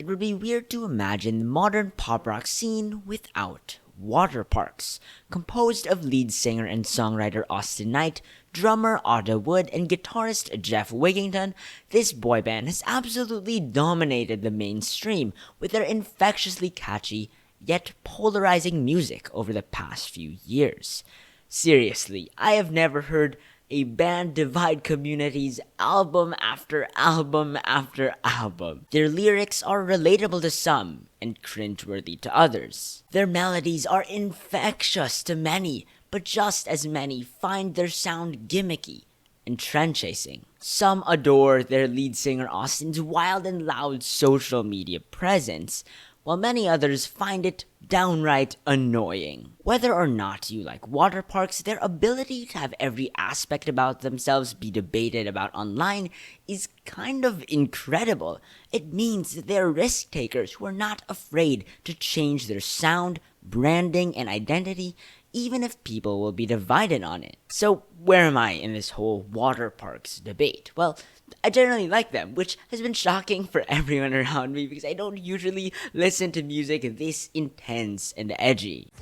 it would be weird to imagine the modern pop rock scene without Waterparks. Composed of lead singer and songwriter Awsten Knight, drummer Otto Wood, and guitarist Geoff Wigington, this boy band has absolutely dominated the mainstream with their infectiously catchy yet polarizing music over the past few years. Seriously, I have never heard a band divide communities album after album after album. Their lyrics are relatable to some and cringeworthy to others. Their melodies are infectious to many, but just as many find their sound gimmicky and trend-chasing. Some adore their lead singer Austin's wild and loud social media presence, while many others find it downright annoying. Whether or not you like Waterparks, their ability to have every aspect about themselves be debated about online is kind of incredible. It means that they're risk takers who are not afraid to change their sound, branding, and identity, even if people will be divided on it. So where am I in this whole Waterparks debate? Well, I generally like them, which has been shocking for everyone around me because I don't usually listen to music this intense and edgy.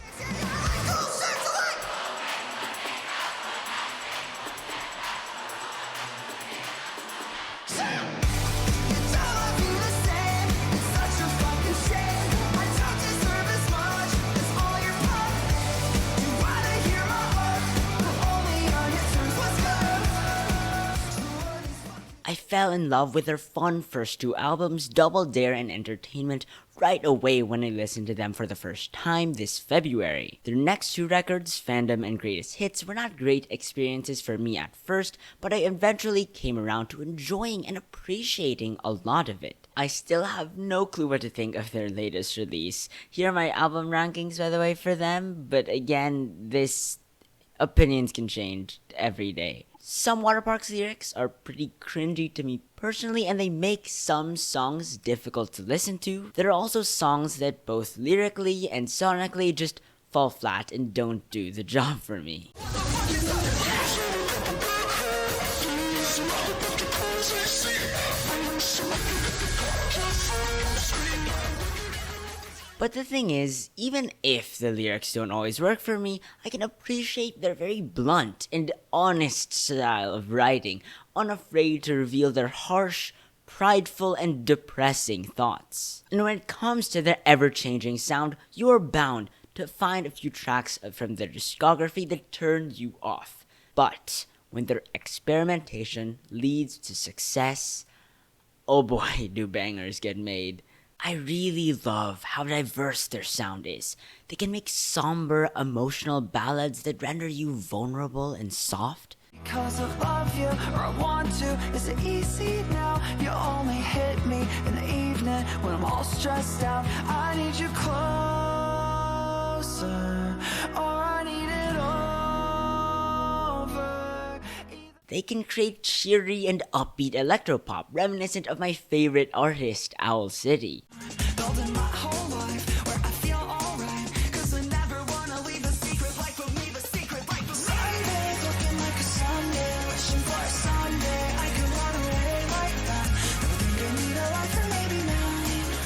I fell in love with their fun first two albums, Double Dare and Entertainment, right away when I listened to them for the first time this February. Their next two records, Fandom and Greatest Hits, were not great experiences for me at first, but I eventually came around to enjoying and appreciating a lot of it. I still have no clue what to think of their latest release. Here are my album rankings, by the way, for them, but again, opinions can change every day. Some Waterparks lyrics are pretty cringy to me personally, and they make some songs difficult to listen to. There are also songs that both lyrically and sonically just fall flat and don't do the job for me. But the thing is, even if the lyrics don't always work for me, I can appreciate their very blunt and honest style of writing, unafraid to reveal their harsh, prideful, and depressing thoughts. And when it comes to their ever-changing sound, you're bound to find a few tracks from their discography that turn you off. But when their experimentation leads to success, oh boy, do bangers get made. I really love how diverse their sound is. They can make somber, emotional ballads that render you vulnerable and soft. Because I love you, or I want to, is it easy now? You only hit me in the evening when I'm all stressed out. I need you closer, or I need it over. They can create cheery and upbeat electropop, reminiscent of my favorite artist, Owl City. Building my whole life where I feel alright, 'cause I never wanna leave the secret life of me, the secret life of Sunday, looking like a Sunday, wishing for a Sunday I can run away like that. Never think I need a life for maybe 9,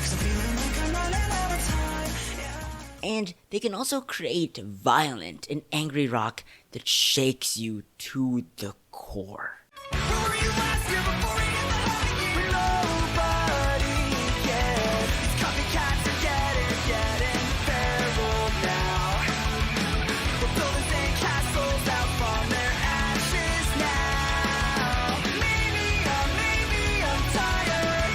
'cause I'm feeling like I'm running out of time, yeah. And they can also create violent and angry rock that shakes you to the core. Who were you last year before we hit the honey? Nobody cares. These copycats are getting feral now. We're building sandcastles out from their ashes now. Maybe I'm tired.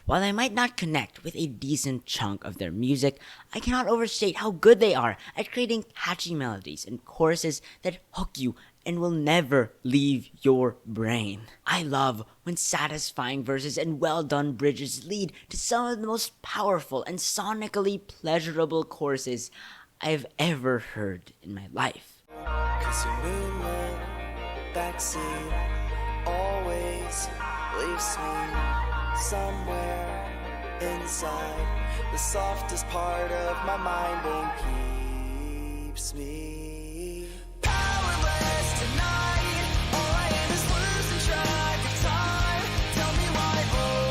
While I might not connect with a decent chunk of their music, I cannot overstate how good they are at creating catchy melodies and choruses that hook you and will never leave your brain. I love when satisfying verses and well-done bridges lead to some of the most powerful and sonically pleasurable choruses I've ever heard in my life. 'Cause your moonlit backseat always leaves me somewhere inside the softest part of my mind and keeps me powerless tonight. All I am is losing track of time. Tell me why, oh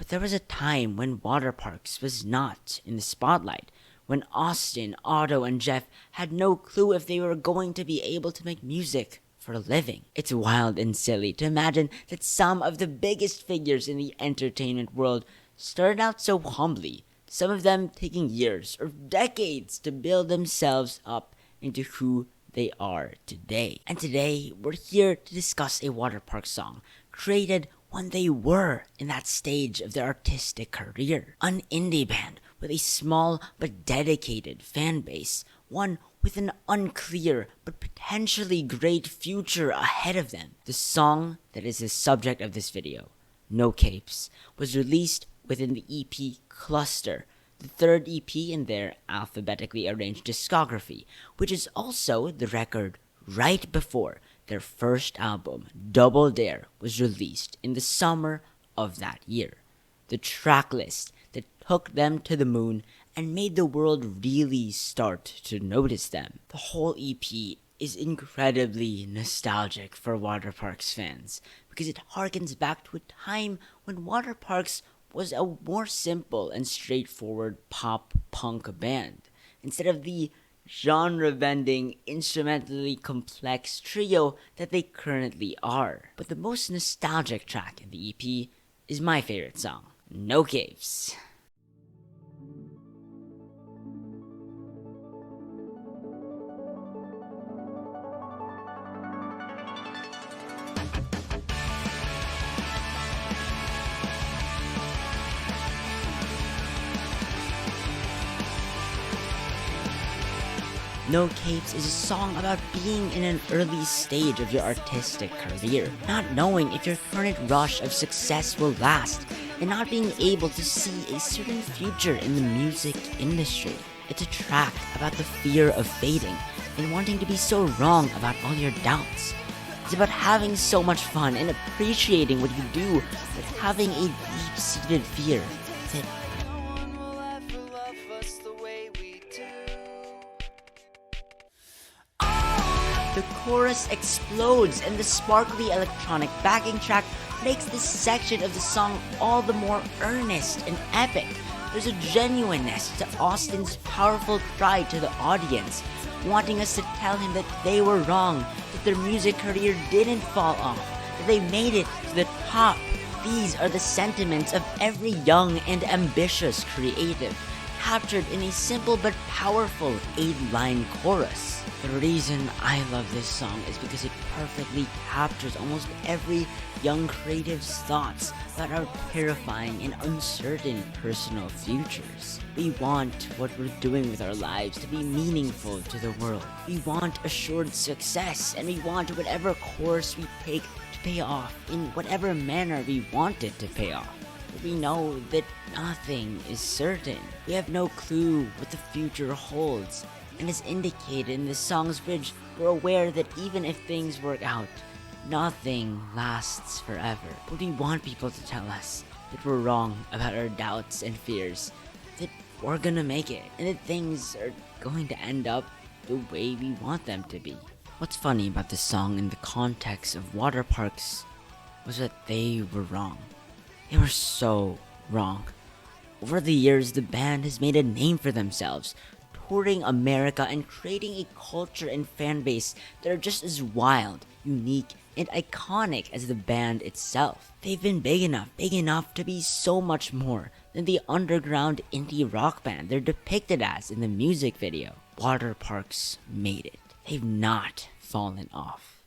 But there was a time when Waterparks was not in the spotlight, when Awsten, Otto, and Geoff had no clue if they were going to be able to make music for a living. It's wild and silly to imagine that some of the biggest figures in the entertainment world started out so humbly, some of them taking years or decades to build themselves up into who they are today. And today, we're here to discuss a Waterparks song created when they were in that stage of their artistic career. An indie band with a small but dedicated fan base, one with an unclear but potentially great future ahead of them. The song that is the subject of this video, No Capes, was released within the EP Cluster, the third EP in their alphabetically arranged discography, which is also the record right before their first album, Double Dare, was released in the summer of that year. The track list that took them to the moon and made the world really start to notice them. The whole EP is incredibly nostalgic for Waterparks fans because it harkens back to a time when Waterparks was a more simple and straightforward pop-punk band, instead of the genre-bending, instrumentally complex trio that they currently are. But the most nostalgic track in the EP is my favorite song, No Capes. No Capes is a song about being in an early stage of your artistic career, not knowing if your current rush of success will last, and not being able to see a certain future in the music industry. It's a track about the fear of fading and wanting to be so wrong about all your doubts. It's about having so much fun and appreciating what you do, but having a deep-seated fear that No one will ever love us the way we do. the chorus explodes and the sparkly electronic backing track makes this section of the song all the more earnest and epic. There's a genuineness to Awsten's powerful cry to the audience, wanting us to tell him that they were wrong, that their music career didn't fall off, that they made it to the top. These are the sentiments of every young and ambitious creative, captured in a simple but powerful 8-line chorus. The reason I love this song is because it perfectly captures almost every young creative's thoughts about our terrifying and uncertain personal futures. We want what we're doing with our lives to be meaningful to the world. We want assured success, and we want whatever course we take to pay off in whatever manner we want it to pay off. But we know that nothing is certain. We have no clue what the future holds. And as indicated in the song's bridge, we're aware that even if things work out, nothing lasts forever. But we want people to tell us that we're wrong about our doubts and fears, that we're gonna make it, and that things are going to end up the way we want them to be. What's funny about this song in the context of Waterparks was that they were wrong. They were so wrong. Over the years, the band has made a name for themselves, touring America and creating a culture and fan base that are just as wild, unique, and iconic as the band itself. They've been big enough to be so much more than the underground indie rock band they're depicted as in the music video. Waterparks made it. They've not fallen off.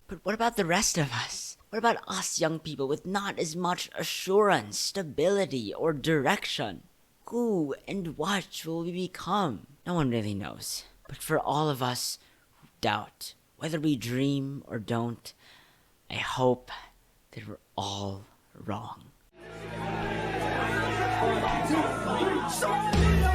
But what about the rest of us? What about us young people with not as much assurance, stability, or direction? Who and what will we become? No one really knows. But for all of us who doubt, whether we dream or don't, I hope that we're all wrong. Sorry.